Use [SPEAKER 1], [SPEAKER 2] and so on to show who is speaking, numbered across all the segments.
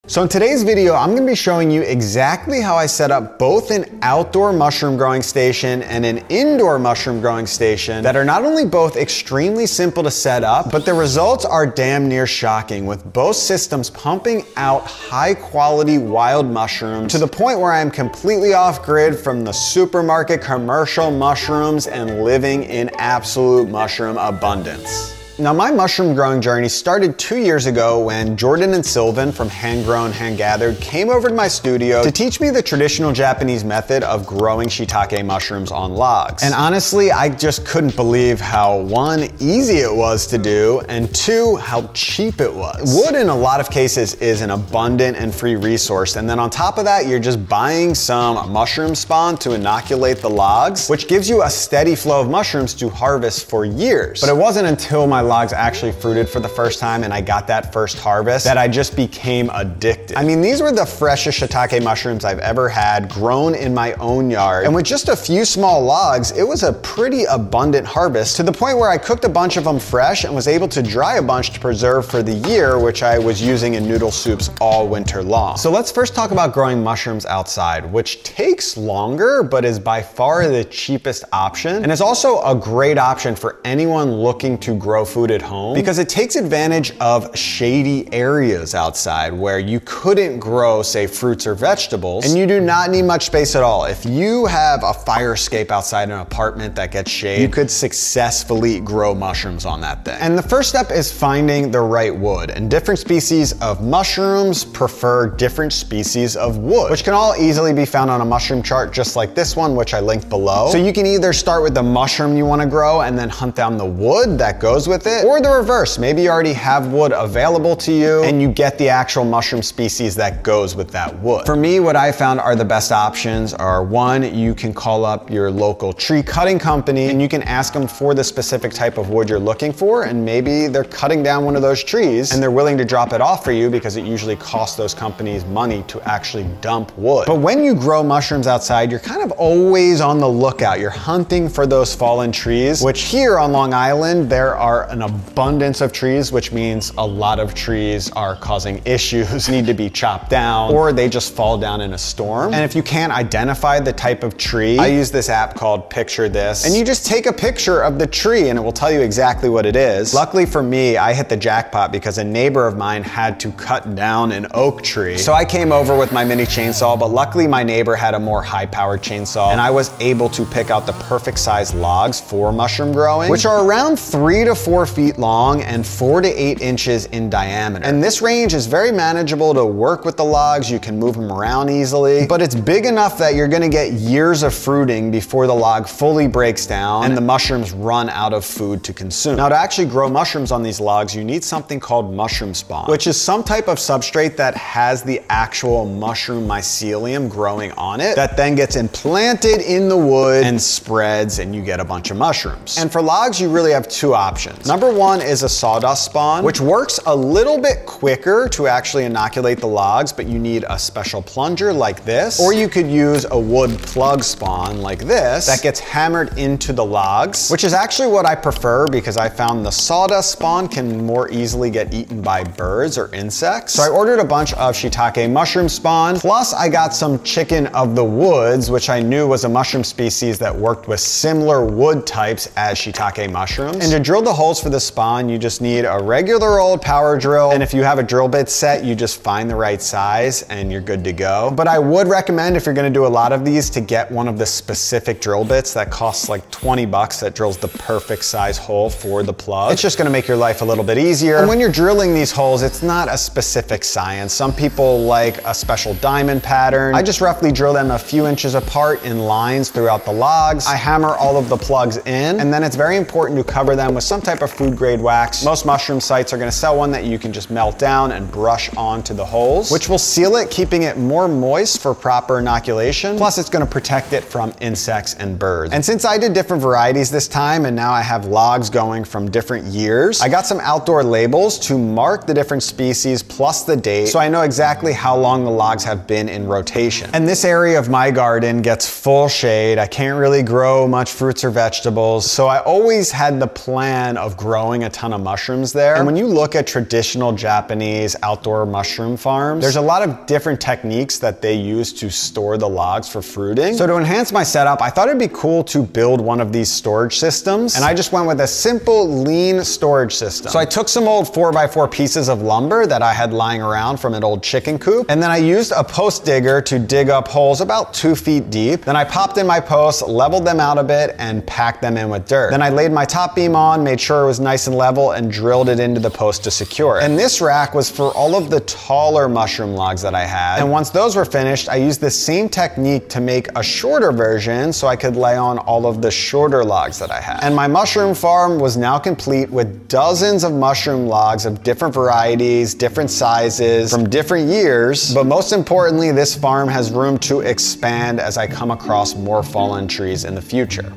[SPEAKER 1] So in today's video, I'm gonna be showing you exactly how I set up both an outdoor mushroom growing station and an indoor mushroom growing station that are not only both extremely simple to set up, but the results are damn near shocking, with both systems pumping out high quality wild mushrooms to the point where I am completely off grid from the supermarket commercial mushrooms and living in absolute mushroom abundance. Now, my mushroom growing journey started 2 years ago when Jordan and Sylvan from Hand Grown, Hand Gathered came over to my studio to teach me the traditional Japanese method of growing shiitake mushrooms on logs. And honestly, I just couldn't believe how, one, easy it was to do, and two, how cheap it was. Wood in a lot of cases is an abundant and free resource, and then on top of that, you're just buying some mushroom spawn to inoculate the logs, which gives you a steady flow of mushrooms to harvest for years. But it wasn't until my logs actually fruited for the first time and I got that first harvest that I just became addicted. I mean, these were the freshest shiitake mushrooms I've ever had, grown in my own yard. And with just a few small logs, it was a pretty abundant harvest, to the point where I cooked a bunch of them fresh and was able to dry a bunch to preserve for the year, which I was using in noodle soups all winter long. So let's first talk about growing mushrooms outside, which takes longer, but is by far the cheapest option. And is also a great option for anyone looking to grow food at home, because it takes advantage of shady areas outside where you couldn't grow, say, fruits or vegetables, and you do not need much space at all. If you have a fire escape outside an apartment that gets shade, you could successfully grow mushrooms on that thing. And the first step is finding the right wood, and different species of mushrooms prefer different species of wood, which can all easily be found on a mushroom chart just like this one, which I linked below. So you can either start with the mushroom you want to grow and then hunt down the wood that goes with it, or the reverse. Maybe you already have wood available to you and you get the actual mushroom species that goes with that wood. For me, what I found are the best options are, one, you can call up your local tree cutting company and you can ask them for the specific type of wood you're looking for, and maybe they're cutting down one of those trees and they're willing to drop it off for you, because it usually costs those companies money to actually dump wood. But when you grow mushrooms outside, you're kind of always on the lookout. You're hunting for those fallen trees, which here on Long Island, there are an abundance of trees, which means a lot of trees are causing issues, need to be chopped down, or they just fall down in a storm. And if you can't identify the type of tree, I use this app called Picture This, and you just take a picture of the tree and it will tell you exactly what it is. Luckily for me, I hit the jackpot because a neighbor of mine had to cut down an oak tree. So I came over with my mini chainsaw, but luckily my neighbor had a more high-powered chainsaw, and I was able to pick out the perfect size logs for mushroom growing, which are around 3 to 4 feet long and 4 to 8 inches in diameter. And this range is very manageable to work with the logs. You can move them around easily, but it's big enough that you're gonna get years of fruiting before the log fully breaks down and the mushrooms run out of food to consume. Now, to actually grow mushrooms on these logs, you need something called mushroom spawn, which is some type of substrate that has the actual mushroom mycelium growing on it that then gets implanted in the wood and spreads, and you get a bunch of mushrooms. And for logs, you really have two options. Number one is a sawdust spawn, which works a little bit quicker to actually inoculate the logs, but you need a special plunger like this, or you could use a wood plug spawn like this that gets hammered into the logs, which is actually what I prefer, because I found the sawdust spawn can more easily get eaten by birds or insects. So I ordered a bunch of shiitake mushroom spawn, plus I got some chicken of the woods, which I knew was a mushroom species that worked with similar wood types as shiitake mushrooms. And to drill the holes for the spawn, you just need a regular old power drill, and if you have a drill bit set, you just find the right size and you're good to go. But I would recommend, if you're gonna do a lot of these, to get one of the specific drill bits that costs like 20 bucks that drills the perfect size hole for the plug. It's just gonna make your life a little bit easier. And when you're drilling these holes, it's not a specific science. Some people like a special diamond pattern. I just roughly drill them a few inches apart in lines throughout the logs. I hammer all of the plugs in, and then it's very important to cover them with some type of food grade wax. Most mushroom sites are gonna sell one that you can just melt down and brush onto the holes, which will seal it, keeping it more moist for proper inoculation. Plus it's gonna protect it from insects and birds. And since I did different varieties this time, and now I have logs going from different years, I got some outdoor labels to mark the different species plus the date, so I know exactly how long the logs have been in rotation. And this area of my garden gets full shade. I can't really grow much fruits or vegetables, so I always had the plan of growing a ton of mushrooms there. And when you look at traditional Japanese outdoor mushroom farms, there's a lot of different techniques that they use to store the logs for fruiting. So to enhance my setup, I thought it'd be cool to build one of these storage systems. And I just went with a simple lean storage system. So I took some old 4x4 pieces of lumber that I had lying around from an old chicken coop. And then I used a post digger to dig up holes about 2 feet deep. Then I popped in my posts, leveled them out a bit, and packed them in with dirt. Then I laid my top beam on, made sure it was nice and level, and drilled it into the post to secure it. And this rack was for all of the taller mushroom logs that I had. And once those were finished, I used the same technique to make a shorter version so I could lay on all of the shorter logs that I had. And my mushroom farm was now complete with dozens of mushroom logs of different varieties, different sizes, from different years. But most importantly, this farm has room to expand as I come across more fallen trees in the future.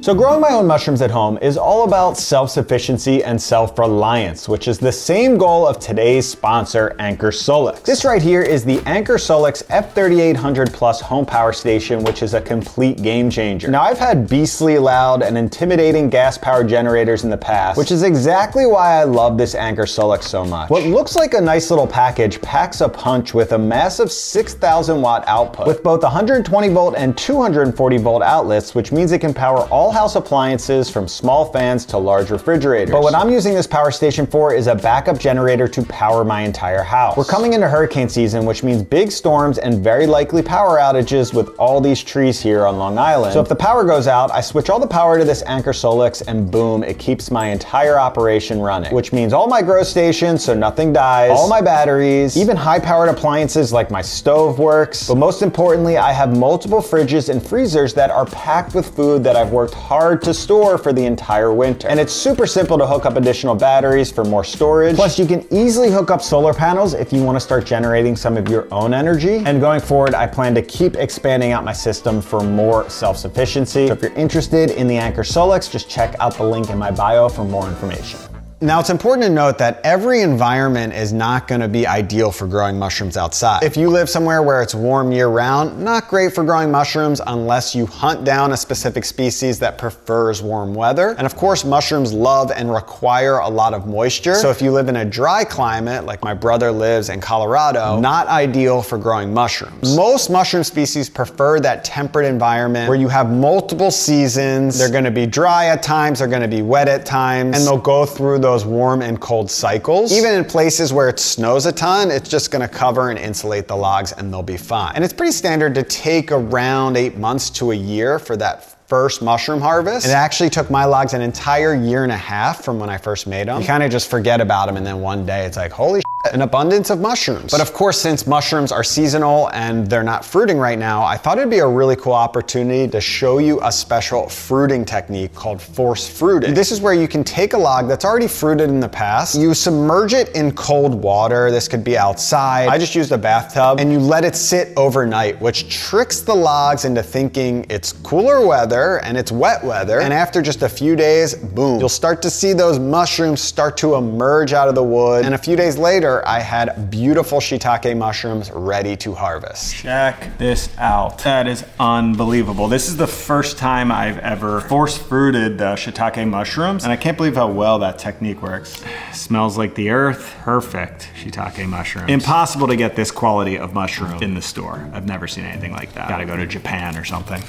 [SPEAKER 1] So growing my own mushrooms at home is all about self-sufficiency and self-reliance, which is the same goal of today's sponsor, Anker Solix. This right here is the Anker Solix F3800 Plus home power station, which is a complete game changer. Now, I've had beastly loud and intimidating gas-powered generators in the past, which is exactly why I love this Anker Solix so much. What looks like a nice little package packs a punch with a massive 6,000 watt output, with both 120 volt and 240 volt outlets, which means it can power all house appliances from small fans to large refrigerators. But what I'm using this power station for is a backup generator to power my entire house. We're coming into hurricane season, which means big storms and very likely power outages with all these trees here on Long Island. So if the power goes out, I switch all the power to this Anker Solix and boom, it keeps my entire operation running, which means all my grow stations so nothing dies, all my batteries, even high-powered appliances like my stove works. But most importantly, I have multiple fridges and freezers that are packed with food that I've worked hard to store for the entire winter. And it's super simple to hook up additional batteries for more storage. Plus, you can easily hook up solar panels if you want to start generating some of your own energy. And going forward, I plan to keep expanding out my system for more self-sufficiency. So if you're interested in the Anker Solix, just check out the link in my bio for more information. Now, it's important to note that every environment is not going to be ideal for growing mushrooms outside. If you live somewhere where it's warm year-round, not great for growing mushrooms unless you hunt down a specific species that prefers warm weather. And of course, mushrooms love and require a lot of moisture. So if you live in a dry climate, like my brother lives in Colorado, not ideal for growing mushrooms. Most mushroom species prefer that temperate environment where you have multiple seasons. They're going to be dry at times, they're going to be wet at times, and they'll go through those warm and cold cycles. Even in places where it snows a ton, it's just gonna cover and insulate the logs and they'll be fine. And it's pretty standard to take around 8 months to a year for that first mushroom harvest. It actually took my logs an entire year and a half from when I first made them. You kind of just forget about them and then one day it's like, holy shit, an abundance of mushrooms. But of course, since mushrooms are seasonal and they're not fruiting right now, I thought it'd be a really cool opportunity to show you a special fruiting technique called force fruiting. This is where you can take a log that's already fruited in the past, you submerge it in cold water. This could be outside. I just used a bathtub, and you let it sit overnight, which tricks the logs into thinking it's cooler weather and it's wet weather. And after just a few days, boom, you'll start to see those mushrooms start to emerge out of the wood. And a few days later, I had beautiful shiitake mushrooms ready to harvest.
[SPEAKER 2] Check this out. That is unbelievable. This is the first time I've ever force fruited the shiitake mushrooms, and I can't believe how well that technique works. Smells like the earth. Perfect shiitake mushrooms. Impossible to get this quality of mushroom in the store. I've never seen anything like that. Gotta go to Japan or something.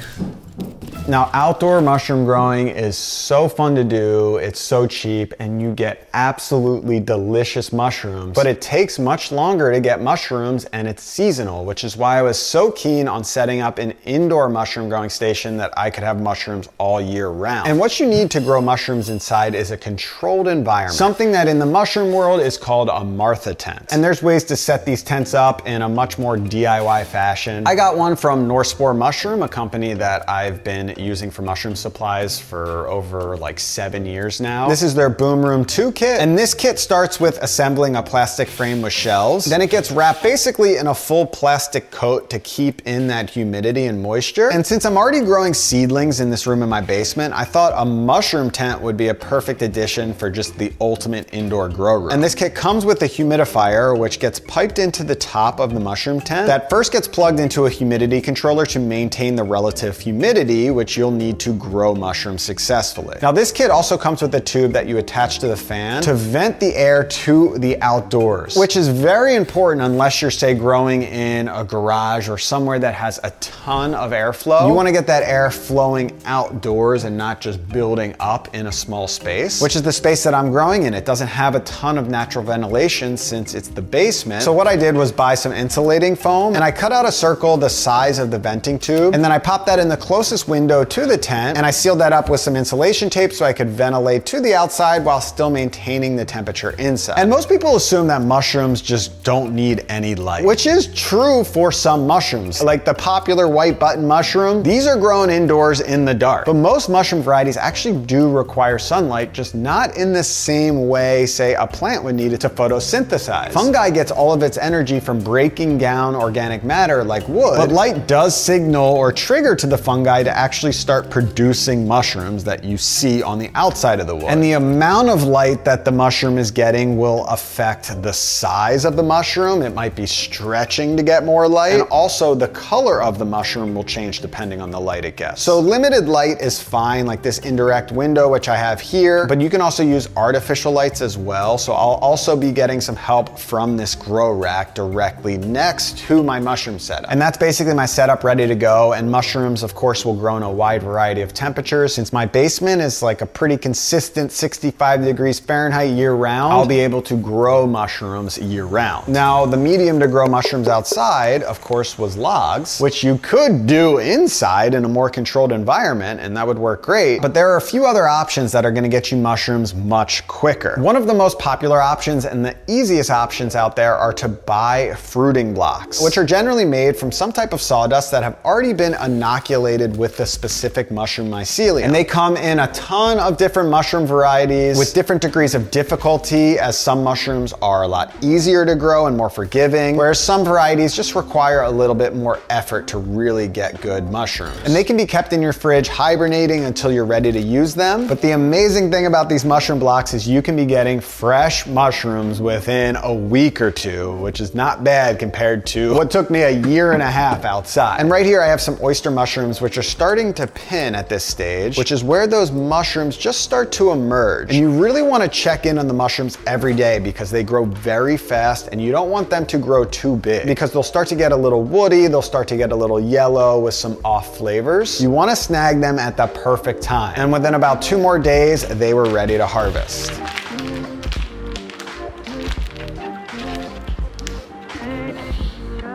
[SPEAKER 1] Now, outdoor mushroom growing is so fun to do, it's so cheap, and you get absolutely delicious mushrooms, but it takes much longer to get mushrooms and it's seasonal, which is why I was so keen on setting up an indoor mushroom growing station that I could have mushrooms all year round. And what you need to grow mushrooms inside is a controlled environment, something that in the mushroom world is called a Martha tent. And there's ways to set these tents up in a much more DIY fashion. I got one from Norspore Mushroom, a company that I've been using for mushroom supplies for over like 7 years now. This is their Boom Room 2 kit, and this kit starts with assembling a plastic frame with shelves. Then it gets wrapped basically in a full plastic coat to keep in that humidity and moisture. And since I'm already growing seedlings in this room in my basement, I thought a mushroom tent would be a perfect addition for just the ultimate indoor grow room. And this kit comes with a humidifier, which gets piped into the top of the mushroom tent. That first gets plugged into a humidity controller to maintain the relative humidity, which which you'll need to grow mushrooms successfully. Now this kit also comes with a tube that you attach to the fan to vent the air to the outdoors, which is very important unless you're, say, growing in a garage or somewhere that has a ton of airflow. You want to get that air flowing outdoors and not just building up in a small space, which is the space that I'm growing in. It doesn't have a ton of natural ventilation since it's the basement. So what I did was buy some insulating foam and I cut out a circle the size of the venting tube, and then I popped that in the closest window to the tent, and I sealed that up with some insulation tape so I could ventilate to the outside while still maintaining the temperature inside. And most people assume that mushrooms just don't need any light, which is true for some mushrooms. Like the popular white button mushroom, these are grown indoors in the dark. But most mushroom varieties actually do require sunlight, just not in the same way, say, a plant would need it to photosynthesize. Fungi gets all of its energy from breaking down organic matter like wood, but light does signal or trigger to the fungi to actually start producing mushrooms that you see on the outside of the wood. And the amount of light that the mushroom is getting will affect the size of the mushroom. It might be stretching to get more light, and also the color of the mushroom will change depending on the light it gets. So limited light is fine, like this indirect window, which I have here, but you can also use artificial lights as well. So I'll also be getting some help from this grow rack directly next to my mushroom setup. And that's basically my setup ready to go. And mushrooms, of course, will grow in a wide variety of temperatures. Since my basement is like a pretty consistent 65 degrees Fahrenheit year round, I'll be able to grow mushrooms year round. Now, the medium to grow mushrooms outside, of course, was logs, which you could do inside in a more controlled environment, and that would work great. But there are a few other options that are gonna get you mushrooms much quicker. One of the most popular options and the easiest options out there are to buy fruiting blocks, which are generally made from some type of sawdust that have already been inoculated with the specific mushroom mycelium. And they come in a ton of different mushroom varieties with different degrees of difficulty, as some mushrooms are a lot easier to grow and more forgiving, whereas some varieties just require a little bit more effort to really get good mushrooms. And they can be kept in your fridge hibernating until you're ready to use them. But the amazing thing about these mushroom blocks is you can be getting fresh mushrooms within a week or two, which is not bad compared to what took me a year and a half outside. And right here I have some oyster mushrooms which are starting to pin at this stage, which is where those mushrooms just start to emerge. And you really want to check in on the mushrooms every day because they grow very fast, and you don't want them to grow too big because they'll start to get a little woody, they'll start to get a little yellow with some off flavors. You want to snag them at the perfect time. And within about 2 more days, they were ready to harvest.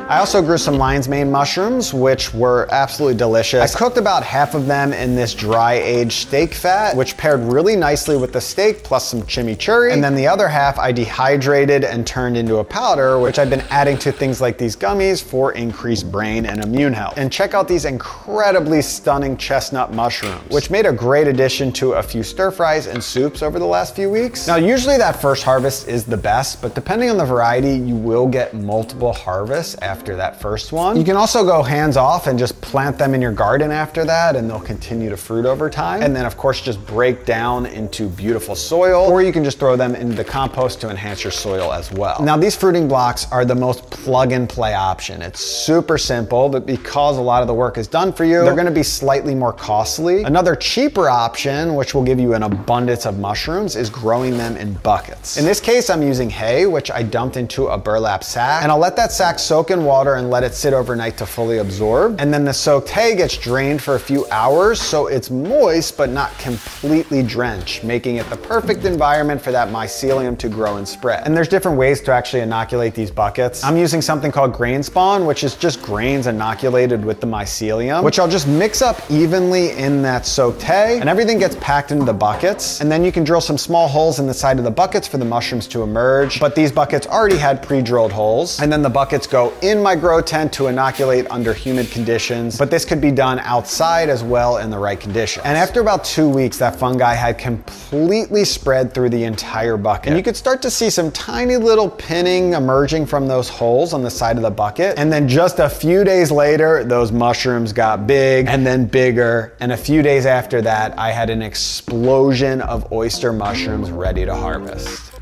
[SPEAKER 1] I also grew some lion's mane mushrooms, which were absolutely delicious. I cooked about half of them in this dry aged steak fat, which paired really nicely with the steak plus some chimichurri. And then the other half I dehydrated and turned into a powder, which I've been adding to things like these gummies for increased brain and immune health. And check out these incredibly stunning chestnut mushrooms, which made a great addition to a few stir fries and soups over the last few weeks. Now, usually that first harvest is the best, but depending on the variety, you will get multiple harvests after that first one. You can also go hands off and just plant them in your garden after that, and they'll continue to fruit over time. And then of course just break down into beautiful soil, or you can just throw them into the compost to enhance your soil as well. Now these fruiting blocks are the most plug and play option. It's super simple, but because a lot of the work is done for you, they're gonna be slightly more costly. Another cheaper option, which will give you an abundance of mushrooms, is growing them in buckets. In this case, I'm using hay, which I dumped into a burlap sack, and I'll let that sack soak in water and let it sit overnight to fully absorb. And then the soaked hay gets drained for a few hours so it's moist but not completely drenched, making it the perfect environment for that mycelium to grow and spread. And there's different ways to actually inoculate these buckets. I'm using something called grain spawn, which is just grains inoculated with the mycelium, which I'll just mix up evenly in that soaked hay, and everything gets packed into the buckets. And then you can drill some small holes in the side of the buckets for the mushrooms to emerge, but these buckets already had pre-drilled holes. And then the buckets go in my grow tent to inoculate under humid conditions, but this could be done outside as well in the right conditions. And after about 2 weeks, that fungi had completely spread through the entire bucket. And you could start to see some tiny little pinning emerging from those holes on the side of the bucket. And then just a few days later, those mushrooms got big and then bigger. And a few days after that, I had an explosion of oyster mushrooms ready to harvest.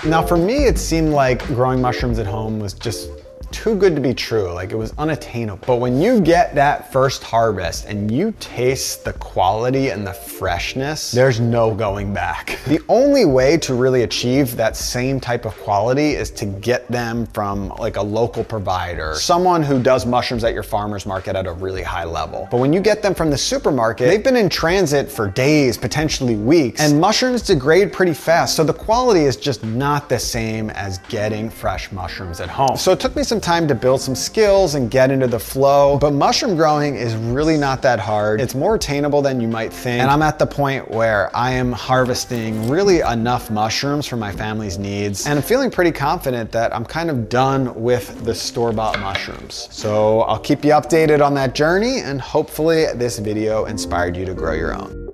[SPEAKER 1] Now for me, it seemed like growing mushrooms at home was just too good to be true. Like, it was unattainable. But when you get that first harvest and you taste the quality and the freshness, there's no going back. The only way to really achieve that same type of quality is to get them from like a local provider, someone who does mushrooms at your farmer's market at a really high level. But when you get them from the supermarket, they've been in transit for days, potentially weeks, and mushrooms degrade pretty fast, so the quality is just not the same as getting fresh mushrooms at home. So it took me some time to build some skills and get into the flow, but mushroom growing is really not that hard. It's more attainable than you might think, and I'm at the point where I am harvesting really enough mushrooms for my family's needs, and I'm feeling pretty confident that I'm kind of done with the store-bought mushrooms. So I'll keep you updated on that journey, and hopefully this video inspired you to grow your own.